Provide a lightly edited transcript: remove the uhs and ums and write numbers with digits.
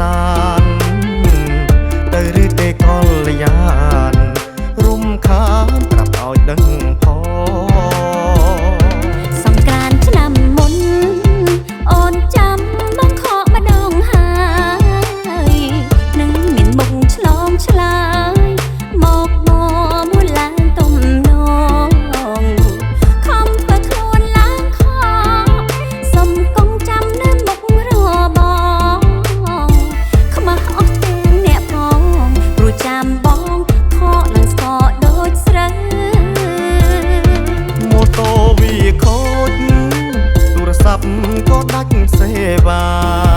សានទៅឬទេកលយានរំខានប្រាប់ឲ្យដឹងផងសង្ក្រាន្តឆ្នាំមុនអូនចាំបងខកម្ដងហើយនឹងមានមុខឆ្លងឆ្លើយមកមួយឡើងទំនងខំធ្វើខ្លួនឡើងខសុំកុំចាំនៅមុខរបខ្មាស់អស់ទាំងអ្នកផងព្រោះចាំបងខកឡើងស្គរដូចស្រូវម៉ូតូវាខូចទូរស័ព្ទក៏ដាច់សេវា